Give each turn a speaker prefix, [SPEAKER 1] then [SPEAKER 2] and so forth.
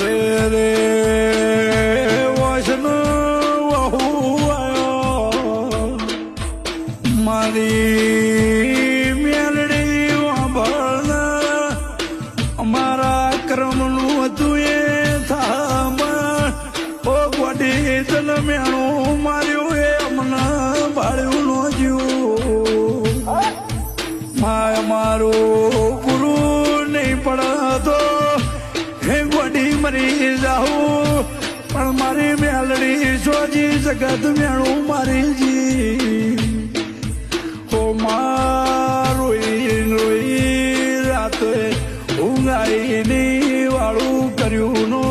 [SPEAKER 1] રે રે વૈષ્ણુ વહુ આયો મારી મેલડી વાંભળ અમારા કર્મનું હતું એ થામણ ઓ ગોડી તન મેણું માર્યું એ અમને ભાળ્યું નો જ્યું માય મારું પૂરું નહીં પડતો હે ગોડી મરી જાઉં પણ મારી મેલડી સોજી જગત મેળું મારી જી ઓ મારું રોઈ રાતે ઊંઘાઈ ની વાળું કર્યું નો